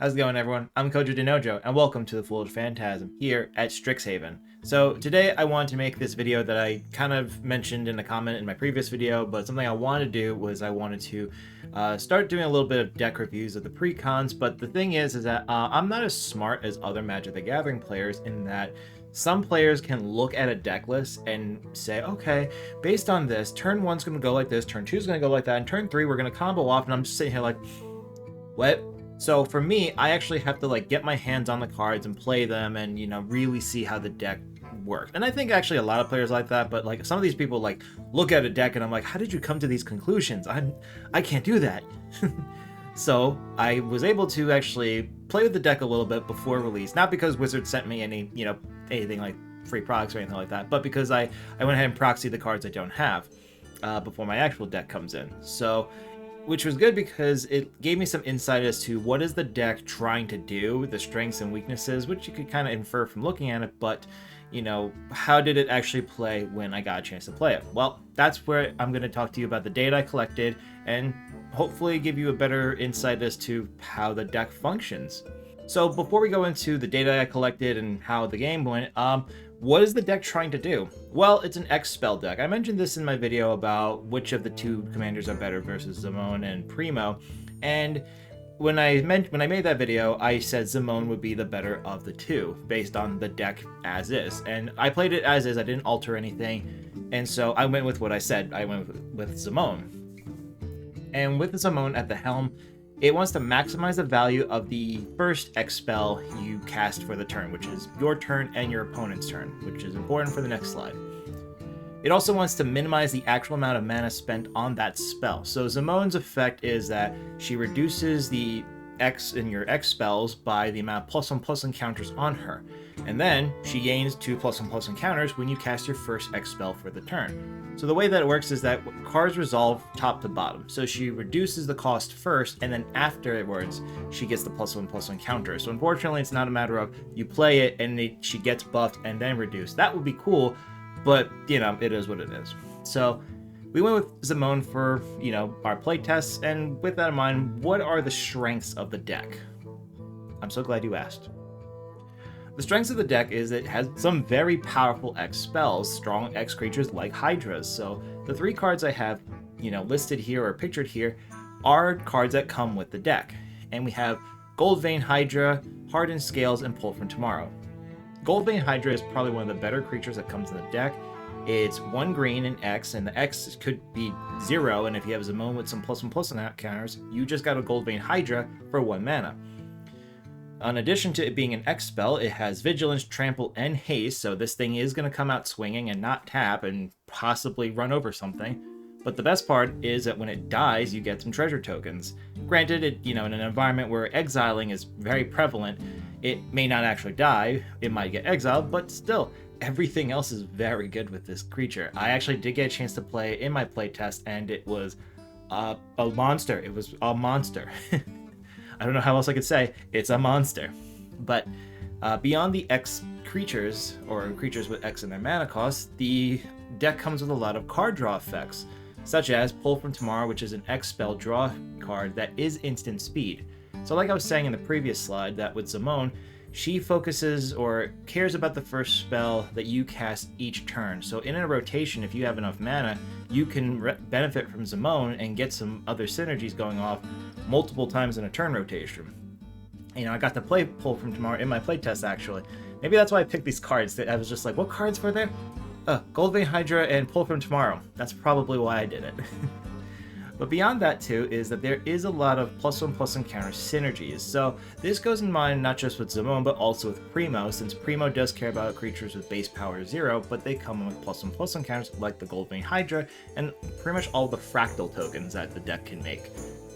How's it going, everyone? I'm Kojo Denojo, and welcome to the Foolish Phantasm here at Strixhaven. So today I wanted to make this video that I kind of mentioned in a comment in my previous video, but something I wanted to do was I wanted to start doing a little bit of deck reviews of the precons. But the thing is that I'm not as smart as other Magic the Gathering players in that some players can look at a deck list and say, okay, based on this, turn 1's going to go like this, turn 2's going to go like that, and turn 3 we're going to combo off. And I'm just sitting here like, what? So for me, I actually have to get my hands on the cards and play them and, really see how the deck works. And I think actually a lot of players like that, but some of these people look at a deck and I'm like, how did you come to these conclusions? I can't do that. So I was able to actually play with the deck a little bit before release, not because Wizards sent me any, anything like free products or anything like that, but because I went ahead and proxied the cards I don't have before my actual deck comes in. So which was good because it gave me some insight as to what is the deck trying to do, the strengths and weaknesses, which you could kind of infer from looking at it, but, how did it actually play when I got a chance to play it? Well, that's where I'm going to talk to you about the data I collected and hopefully give you a better insight as to how the deck functions. So before we go into the data I collected and how the game went, what is the deck trying to do? Well, it's an X spell deck. I mentioned this in my video about which of the two commanders are better versus Zimone and Primo, and when I made that video, I said Zimone would be the better of the two based on the deck as is, and I played it as is. I didn't alter anything, and so I went with what I said. I went with Zimone, and with Zimone at the helm, it wants to maximize the value of the first X spell you cast for the turn, which is your turn and your opponent's turn, which is important for the next slide. It also wants to minimize the actual amount of mana spent on that spell. So Zimone's effect is that she reduces the X in your X spells by the amount of +1/+1 encounters on her. And then she gains 2 +1/+1 encounters when you cast your first X spell for the turn. So the way that it works is that cards resolve top to bottom. So she reduces the cost first, and then afterwards, she gets the +1/+1 encounter. So unfortunately, it's not a matter of you play it and she gets buffed and then reduced. That would be cool, but, it is what it is. So we went with Zimone for, our play tests, and with that in mind, what are the strengths of the deck? I'm so glad you asked. The strengths of the deck is it has some very powerful X spells, strong X creatures like Hydras. So the 3 cards I have, listed here or pictured here are cards that come with the deck. And we have Goldvein Hydra, Hardened Scales, and Pull from Tomorrow. Goldvein Hydra is probably one of the better creatures that comes in the deck. It's 1 green and X, and the X could be 0, and if you have Zimone with some +1/+1 counters, you just got a Goldvein Hydra for 1 mana. In addition to it being an X spell, it has Vigilance, Trample, and Haste, so this thing is going to come out swinging and not tap and possibly run over something. But the best part is that when it dies, you get some treasure tokens. Granted, in an environment where exiling is very prevalent, it may not actually die, it might get exiled, but still, everything else is very good with this creature. I actually did get a chance to play in my playtest, and it was a monster. It was a monster. I don't know how else I could say. It's a monster. But beyond the X creatures, or creatures with X in their mana cost, the deck comes with a lot of card draw effects, such as Pull from Tomorrow, which is an X spell draw card that is instant speed. So like I was saying in the previous slide, that with Zimone, she focuses or cares about the first spell that you cast each turn. So in a rotation, if you have enough mana, you can benefit from Zimone and get some other synergies going off multiple times in a turn rotation. I got to play Pull from Tomorrow in my playtest, actually. Maybe that's why I picked these cards. I was just like, what cards were there? Goldvein Hydra and Pull from Tomorrow. That's probably why I did it. But beyond that too is that there is a lot of +1/+1 encounter synergies. So this goes in mind not just with Zimone, but also with Primo, since Primo does care about creatures with base power 0, but they come with +1/+1 encounters like the Goldvein Hydra and pretty much all the fractal tokens that the deck can make.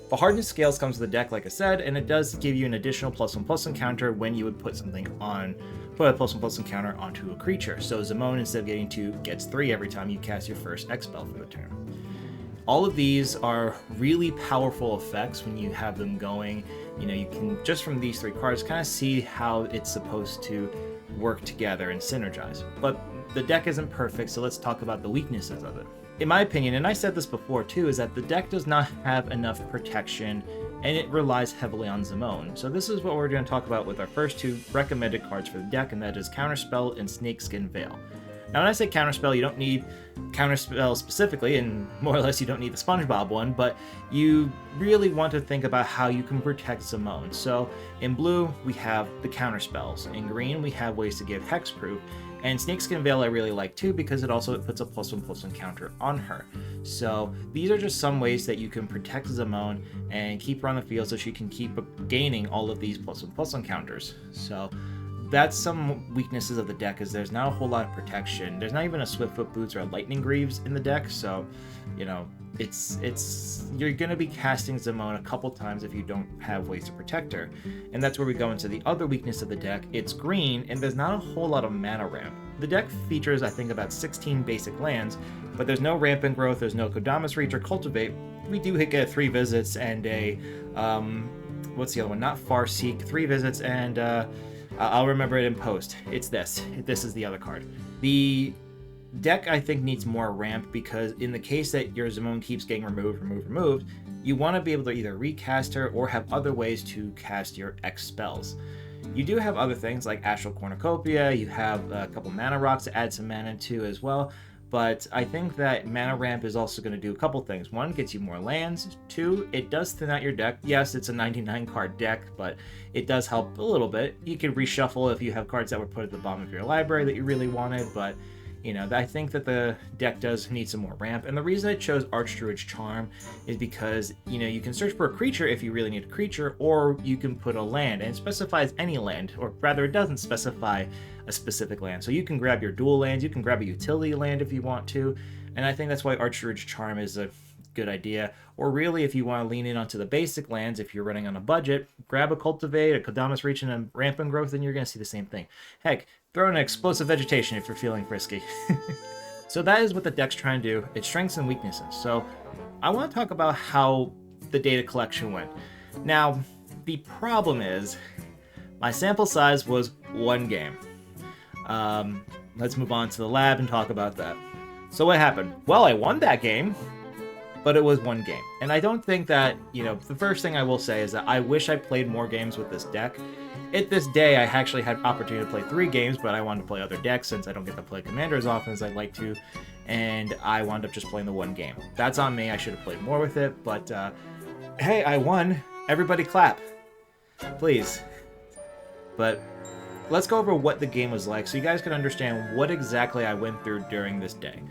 The Hardened Scales comes with the deck, like I said, and it does give you an additional +1/+1 encounter when you would put a +1/+1 encounter onto a creature. So Zimone, instead of getting 2, gets 3 every time you cast your first X spell for the turn. All of these are really powerful effects when you have them going. You can, just from these 3 cards, kind of see how it's supposed to work together and synergize. But the deck isn't perfect, so let's talk about the weaknesses of it. In my opinion, and I said this before too, is that the deck does not have enough protection and it relies heavily on Zimone. So this is what we're going to talk about with our first two recommended cards for the deck, and that is Counterspell and Snakeskin Veil. Now, when I say Counterspell, you don't need Counterspell specifically, and more or less you don't need the SpongeBob one, but you really want to think about how you can protect Zimone. So in blue, we have the Counterspells. In green, we have ways to give Hexproof. And Snakeskin Veil I really like too, because it also puts a +1/+1 counter on her. So these are just some ways that you can protect Zimone and keep her on the field so she can keep gaining all of these +1/+1 counters. So that's some weaknesses of the deck, is there's not a whole lot of protection. There's not even a Swiftfoot Boots or a Lightning Greaves in the deck, so you know, you're going to be casting Zimone a couple times if you don't have ways to protect her. And that's where we go into the other weakness of the deck. It's green, and there's not a whole lot of mana ramp. The deck features, I think, about 16 basic lands, but there's no Rampant Growth, there's no Kodamas Reach or Cultivate. We do get 3 visits and a, what's the other one? Not Farseek, 3 visits and, I'll remember it in post. It's this. This is the other card. The deck, I think, needs more ramp, because in the case that your Zimone keeps getting removed, you want to be able to either recast her or have other ways to cast your X spells. You do have other things like Astral Cornucopia, you have a couple mana rocks to add some mana to as well, but I think that mana ramp is also going to do a couple things. 1, gets you more lands. 2, it does thin out your deck. Yes, it's a 99 card deck, but it does help a little bit. You can reshuffle if you have cards that were put at the bottom of your library that you really wanted, but you know, I think that the deck does need some more ramp. And the reason I chose Archdruid's Charm is because, you know, you can search for a creature if you really need a creature, or you can put a land, and it specifies any land, or rather it doesn't specify a specific land. So you can grab your dual lands, you can grab a utility land if you want to, and I think that's why Archdruid's Charm is a good idea. Or really, if you want to lean in onto the basic lands, if you're running on a budget, grab a Cultivate, a Kodamas Reach, and a Rampant Growth, and you're going to see the same thing. Heck, throw in an Explosive Vegetation if you're feeling frisky. So that is what the deck's trying to do, its strengths and weaknesses. So I want to talk about how the data collection went. Now, the problem is, my sample size was 1 game. Let's move on to the lab and talk about that. So what happened? Well, I won that game, but it was 1 game. And I don't think that, you know, the first thing I will say is that I wish I played more games with this deck. At this day, I actually had opportunity to play 3 games, but I wanted to play other decks since I don't get to play Commander as often as I'd like to, and I wound up just playing the 1 game. That's on me, I should have played more with it, but hey, I won. Everybody clap. Please. But let's go over what the game was like so you guys can understand what exactly I went through during this day.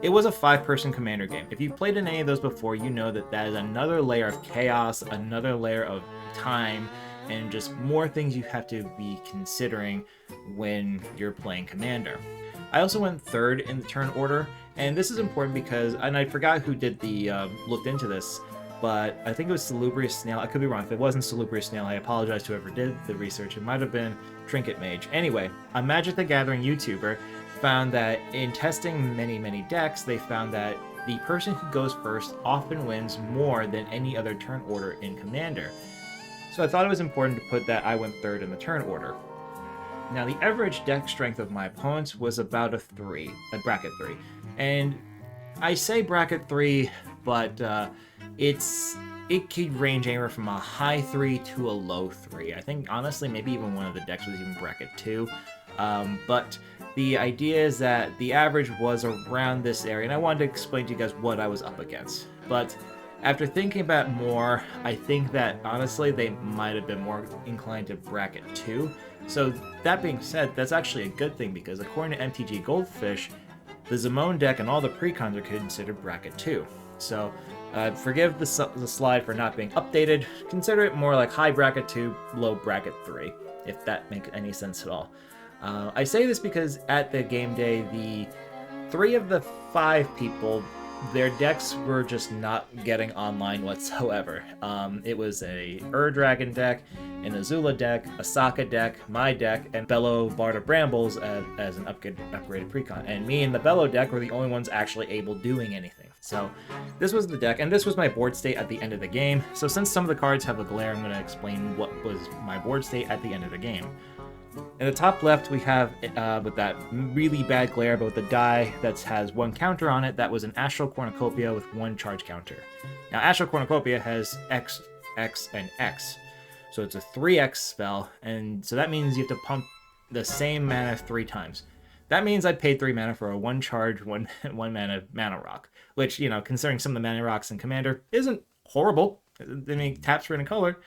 It was a 5-person Commander game. If you've played in any of those before, you know that that is another layer of chaos, another layer of time, and just more things you have to be considering when you're playing Commander. I also went 3rd in the turn order, and this is important because, and I forgot who did the, looked into this, but I think it was Salubrious Snail. I could be wrong. If it wasn't Salubrious Snail, I apologize to whoever did the research. It might have been Trinket Mage. Anyway, a Magic the Gathering YouTuber found that in testing many decks, they found that the person who goes first often wins more than any other turn order in Commander. So I thought it was important to put that I went 3rd in the turn order. Now, the average deck strength of my opponents was about a bracket 3. And I say bracket 3, but it could range anywhere from a high 3 to a low 3. I think, honestly, maybe even one of the decks was even bracket 2. But the idea is that the average was around this area, and I wanted to explain to you guys what I was up against. But after thinking about it more, I think that, honestly, they might have been more inclined to bracket 2. So, that being said, that's actually a good thing, because according to MTG Goldfish, the Zimone deck and all the precons are considered bracket 2. So, forgive the slide for not being updated. Consider it more like high bracket 2, low bracket 3, if that makes any sense at all. I say this because at the game day, the 3 of the 5 people, their decks were just not getting online whatsoever. It was a Dragon deck, an Azula deck, a Sokka deck, my deck, and Bello Bard of Brambles as an upgraded precon. And me and the Bello deck were the only ones actually able doing anything. So this was the deck, and this was my board state at the end of the game. So since some of the cards have a glare, I'm going to explain what was my board state at the end of the game. In the top left, we have, with that really bad glare, but with the die that has 1 counter on it, that was an Astral Cornucopia with 1 charge counter. Now, Astral Cornucopia has X X, and X. So it's a 3X spell, and so that means you have to pump the same mana 3 times. That means I paid 3 mana for a 1 charge, 1 mana rock, which, you know, considering some of the mana rocks in Commander, isn't horrible. I mean, taps for in a color.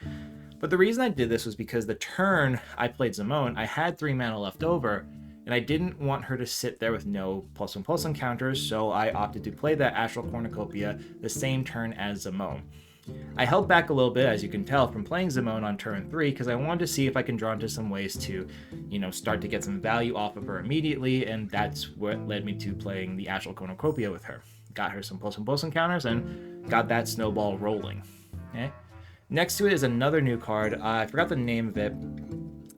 But the reason I did this was because the turn I played Zimone, I had 3 mana left over, and I didn't want her to sit there with no +1/+1 counters, so I opted to play that Astral Cornucopia the same turn as Zimone. I held back a little bit, as you can tell, from playing Zimone on turn 3, because I wanted to see if I can draw into some ways to, you know, start to get some value off of her immediately, and that's what led me to playing the Astral Cornucopia with her. Got her some +1/+1 counters, and got that snowball rolling. Okay? Next to it is another new card. I forgot the name of it,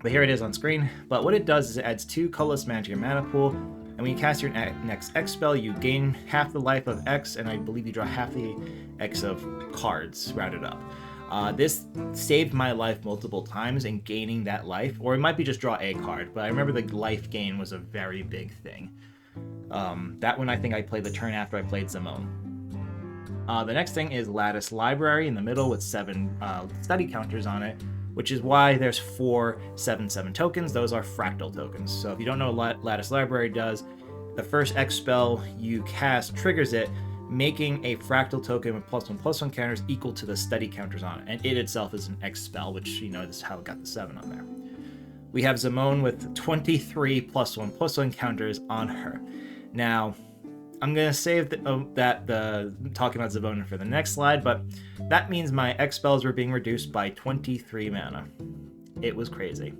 but here it is on screen. But what it does is it adds 2 colorless mana to your mana pool, and when you cast your next X spell, you gain half the life of X, and I believe you draw half the X of cards, rounded up. This saved my life multiple times in gaining that life, or it might be just draw a card, but I remember the life gain was a very big thing. That one I think I played the turn after I played Zimone. The next thing is Lattice Library in the middle with 7 study counters on it, which is why there's 4 7/7 tokens. Those are fractal tokens. So if you don't know what Lattice Library does, the first X spell you cast triggers it, making a fractal token with +1/+1 counters equal to the study counters on it. And it itself is an X spell, which, you know, this is how it got the 7 on there. We have Zimone with 23 +1/+1 counters on her. Now, I'm going to save the talking about Zimone for the next slide, but that means my X spells were being reduced by 23 mana. It was crazy.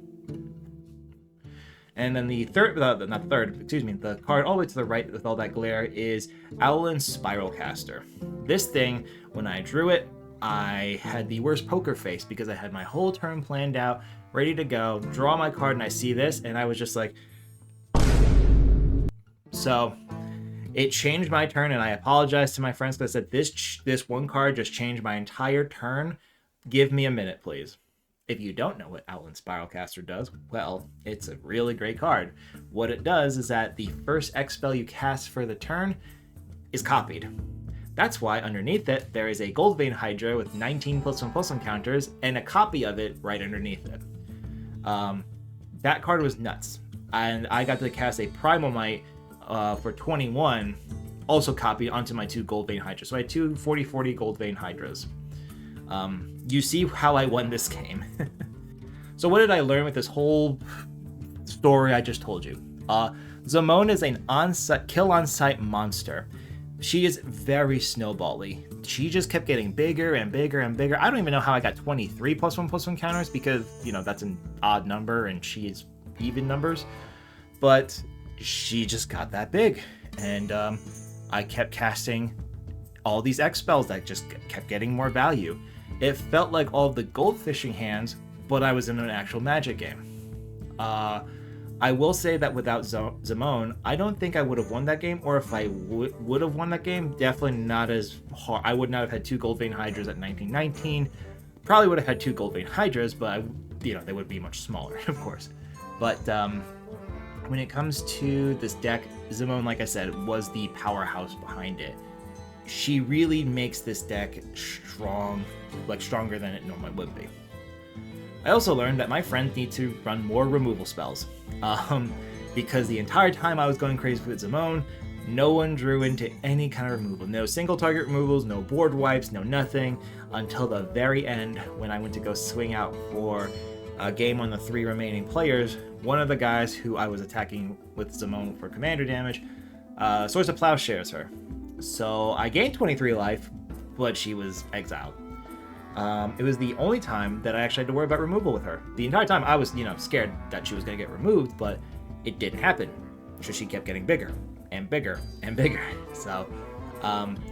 And then the the card all the way to the right with all that glare is Owlin's Spiral Caster. This thing, when I drew it, I had the worst poker face because I had my whole turn planned out, ready to go, draw my card, and I see this, and I was just like... So... It changed my turn, and I apologized to my friends because I said, this one card just changed my entire turn. Give me a minute, please. If you don't know what Owlin's Spiral Caster does, well, it's a really great card. What it does is that the first X spell you cast for the turn is copied. That's why underneath it, there is a Goldvein Hydra with 19 +1/+1 counters, and a copy of it right underneath it. That card was nuts. And I got to cast a Primal Might for 21, also copied onto my 2 Goldvein Hydras. So I had 2 40/40 Goldvein Hydras. You see how I won this game. So what did I learn with this whole story I just told you? Zimone is an kill on-sight monster. She is very snowbally. She just kept getting bigger and bigger and bigger. I don't even know how I got 23 +1/+1 counters because, you know, that's an odd number and she is even numbers. But she just got that big, and I kept casting all these X spells that just kept getting more value. It felt like all the gold fishing hands, but I was in an actual Magic game. I will say that without Zimone, I don't think I would have won that game, or if I would have won that game, definitely not as hard. I would not have had 2 Goldvein Hydras at 1919. Probably would have had 2 Goldvein Hydras, but you know, they would be much smaller, of course. But when it comes to this deck, Zimone, like I said, was the powerhouse behind it. She really makes this deck strong, like stronger than it normally would be. I also learned that my friends need to run more removal spells, because the entire time I was going crazy with Zimone, no one drew into any kind of removal. No single target removals, no board wipes, no nothing, until the very end when I went to go swing out for a game on the 3 remaining players. One of the guys who I was attacking with Zimone for commander damage, Swords of Plowshares her. So I gained 23 life, but she was exiled. It was the only time that I actually had to worry about removal with her. The entire time I was, you know, scared that she was going to get removed, but it didn't happen. So she kept getting bigger and bigger and bigger. So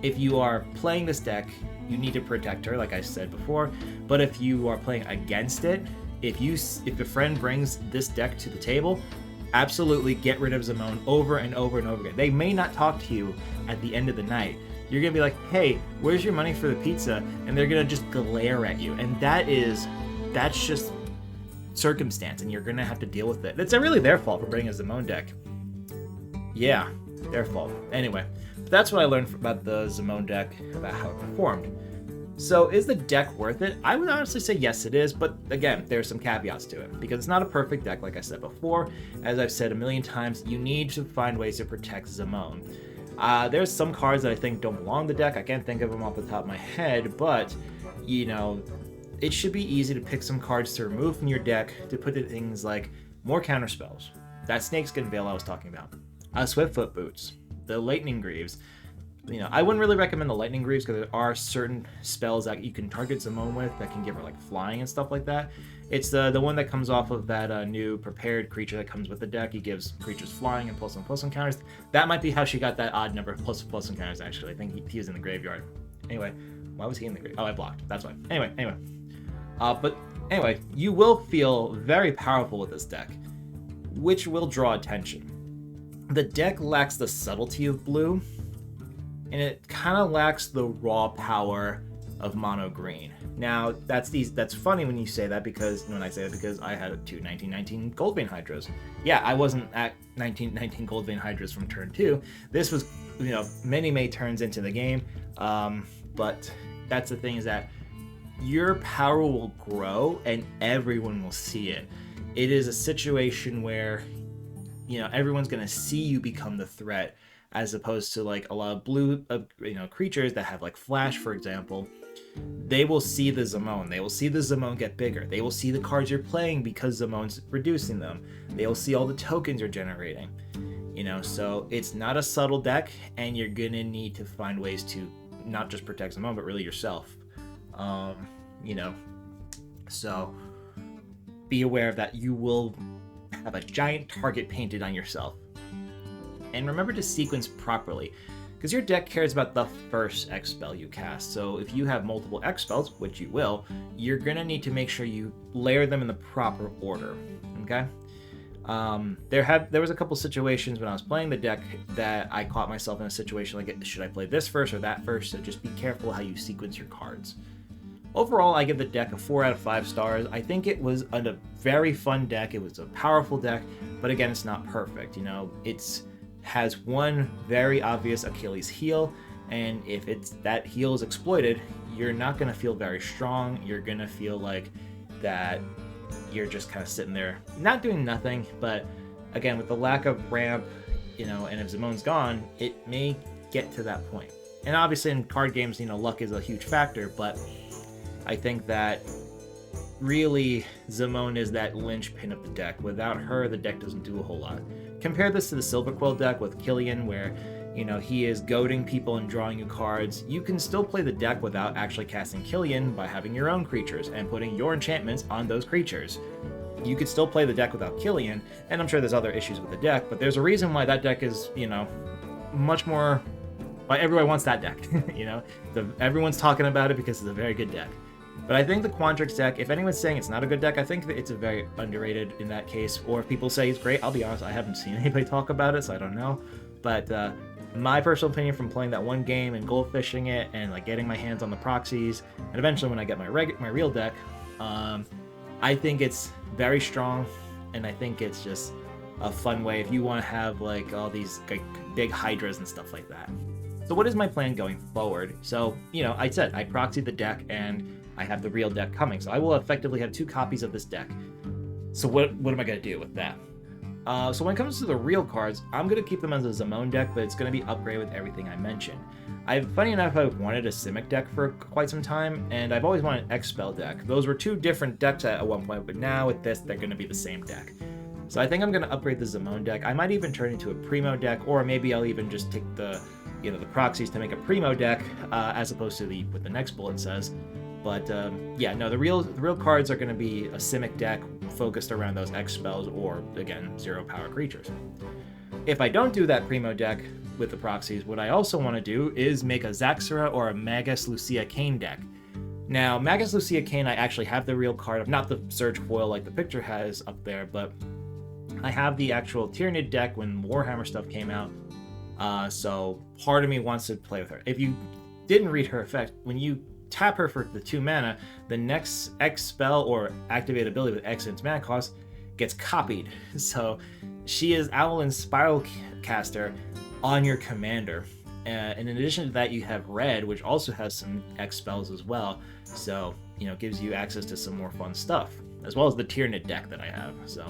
if you are playing this deck, you need to protect her, like I said before. But if you are playing against it, if a friend brings this deck to the table, absolutely get rid of Zimone over and over and over again. They may not talk to you at the end of the night. You're going to be like, hey, where's your money for the pizza? And they're going to just glare at you. And that's just circumstance, and you're going to have to deal with it. It's really their fault for bringing a Zimone deck. Yeah, their fault. Anyway, that's what I learned about the Zimone deck, about how it performed. So is the deck worth it? I would honestly say yes it is, but again, there's some caveats to it, because it's not a perfect deck like I said before. As I've said a million times, you need to find ways to protect Zamone. There's some cards that I think don't belong in the deck. I can't think of them off the top of my head, but, you know, it should be easy to pick some cards to remove from your deck to put in things like more counter spells. That Snakeskin Veil I was talking about. Swift Foot Boots. The Lightning Greaves. You know, I wouldn't really recommend the Lightning Greaves because there are certain spells that you can target Zamone with that can give her like flying and stuff like that. It's the one that comes off of that new prepared creature that comes with the deck. He gives creatures flying and plus one counters. That might be how she got that odd number of plus one counters actually. I think he was in the graveyard. Anyway, why was he in the graveyard? Oh, I blocked. That's why. Anyway. But anyway, you will feel very powerful with this deck, which will draw attention. The deck lacks the subtlety of blue, and it kind of lacks the raw power of mono green. Now, that's funny when you say that, because when I say that, because I had 2 1919 Goldvein Hydras. Yeah, I wasn't at 1919 Goldvein Hydras from turn 2. This was, you know, many turns into the game. But that's the thing, is that your power will grow and everyone will see it. It is a situation where, you know, everyone's going to see you become the threat, as opposed to like a lot of blue, creatures that have like flash, for example. They will see the Zamone. They will see the Zamone get bigger. They will see the cards you're playing because Zamone's reducing them. They will see all the tokens you're generating. You know, so it's not a subtle deck, and you're going to need to find ways to not just protect Zamone, but really yourself. You know, so be aware of that. You will have a giant target painted on yourself. And remember to sequence properly, because your deck cares about the first X spell you cast. So if you have multiple X spells, which you will, you're going to need to make sure you layer them in the proper order, okay? There was a couple situations when I was playing the deck that I caught myself in a situation like, should I play this first or that first? So just be careful how you sequence your cards. Overall, I give the deck a 4 out of 5 stars. I think it was a very fun deck. It was a powerful deck, but again, it's not perfect. You know, has one very obvious Achilles heel, and if that heel is exploited, you're not going to feel very strong. You're going to feel like that you're just kind of sitting there not doing nothing. But again, with the lack of ramp, you know, and if Zamone's gone, it may get to that point. And obviously in card games, you know, luck is a huge factor, but I think that really Zamone is that linchpin of the deck. Without her, the deck doesn't do a whole lot. Compare this to the Silver Quill deck with Killian, where, you know, he is goading people and drawing you cards. You can still play the deck without actually casting Killian by having your own creatures and putting your enchantments on those creatures. You could still play the deck without Killian, and I'm sure there's other issues with the deck, but there's a reason why that deck is, you know, much more... why everyone wants that deck, you know? Everyone's talking about it because it's a very good deck. But I think the Quandrix deck, if anyone's saying it's not a good deck, I think that it's a very underrated in that case. Or if people say it's great, I'll be honest, I haven't seen anybody talk about it, so I don't know. But my personal opinion from playing that one game and goldfishing it and like getting my hands on the proxies, and eventually when I get my real deck, I think it's very strong, and I think it's just a fun way if you want to have like all these like big hydras and stuff like that. So what is my plan going forward? So, you know, I said I proxied the deck and I have the real deck coming, so I will effectively have 2 copies of this deck. So what am I going to do with that? So when it comes to the real cards, I'm going to keep them as a Zamone deck, but it's going to be upgraded with everything I mentioned. Funny enough, I've wanted a Simic deck for quite some time, and I've always wanted an X-Spell deck. Those were 2 different decks at one point, but now with this, they're going to be the same deck. So I think I'm going to upgrade the Zamone deck. I might even turn it into a Primo deck, or maybe I'll even just take the proxies to make a Primo deck, as opposed to what the next bullet says. But yeah, no, the real cards are going to be a Simic deck focused around those X spells or, again, 0 power creatures. If I don't do that Primo deck with the proxies, what I also want to do is make a Zaxxara or a Magus Lucia Kane deck. Now, Magus Lucia Kane, I actually have the real card of, not the Surge foil like the picture has up there, but I have the actual Tyranid deck when Warhammer stuff came out. So part of me wants to play with her. If you didn't read her effect, when you tap her for the 2 mana, the next X spell or activate ability with X in its mana cost gets copied. So she is Owlin's Spiral Caster on your commander. And in addition to that, you have red, which also has some X spells as well. So, gives you access to some more fun stuff, as well as the Tyranid deck that I have. So,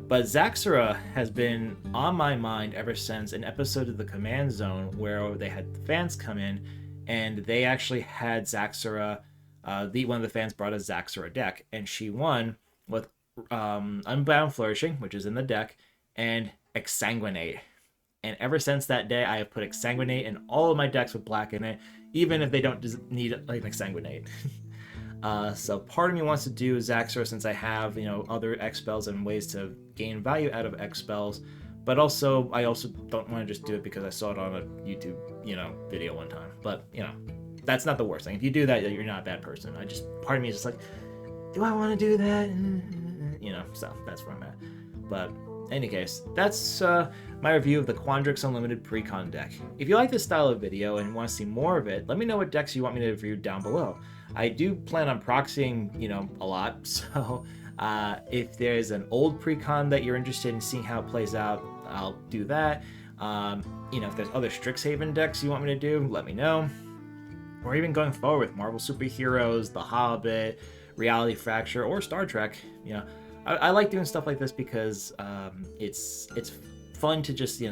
but Zaxxora has been on my mind ever since an episode of the Command Zone where they had the fans come in, and they actually had Zaxxora. One of the fans brought a Zaxxora deck, and she won with Unbound Flourishing, which is in the deck, and Exsanguinate. And ever since that day, I have put Exsanguinate in all of my decks with black in it, even if they don't need like Exsanguinate. So part of me wants to do Zaxxora since I have, other X spells and ways to gain value out of X spells. But also, I also don't want to just do it because I saw it on a YouTube, video one time. But, that's not the worst thing. If you do that, you're not a bad person. Part of me is just like, do I want to do that? So that's where I'm at. But in any case, that's my review of the Quandrix Unlimited precon deck. If you like this style of video and want to see more of it, let me know what decks you want me to review down below. I do plan on proxying, a lot, so if there's an old precon that you're interested in seeing how it plays out, I'll do that. If there's other Strixhaven decks you want me to do, let me know. Or even going forward with Marvel Superheroes, The Hobbit, Reality Fracture, or Star Trek, I like doing stuff like this because it's fun to just,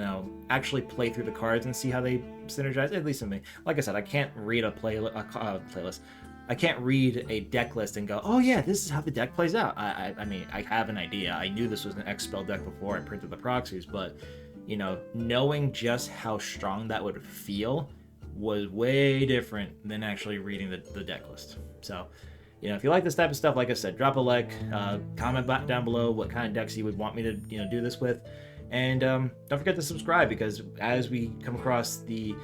actually play through the cards and see how they synergize, at least in me. Like I said, I can't read a playlist. I can't read a deck list and go, oh yeah, this is how the deck plays out. I mean, I have an idea. I knew this was an X spell deck before I printed the proxies, but, knowing just how strong that would feel was way different than actually reading the deck list. So, if you like this type of stuff, like I said, drop a like, comment down below what kind of decks you would want me to, do this with. And don't forget to subscribe, because as we come across the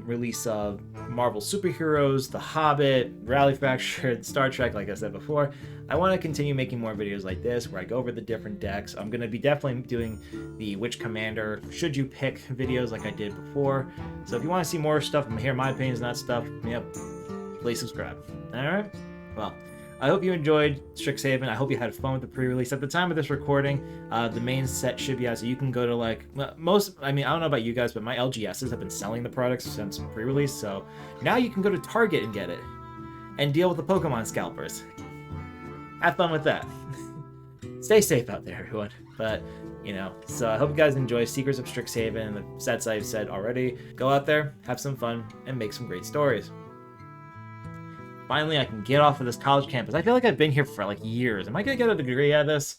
release of Marvel Superheroes, The Hobbit, Reality Fracture, Star Trek, like I said before, I want to continue making more videos like this where I go over the different decks. I'm going to be definitely doing the Which Commander Should You Pick videos like I did before. So if you want to see more stuff and hear my opinions on that stuff, please subscribe. Alright? Well, I hope you enjoyed Strixhaven. I hope you had fun with the pre-release. At the time of this recording, the main set should be out, so you can go to I don't know about you guys, but my LGSs have been selling the products since pre-release, so now you can go to Target and get it, and deal with the Pokemon scalpers. Have fun with that. Stay safe out there, everyone. But, so I hope you guys enjoy Secrets of Strixhaven and the sets I've said already. Go out there, have some fun, and make some great stories. Finally, I can get off of this college campus. I feel like I've been here for years. Am I gonna get a degree out of this?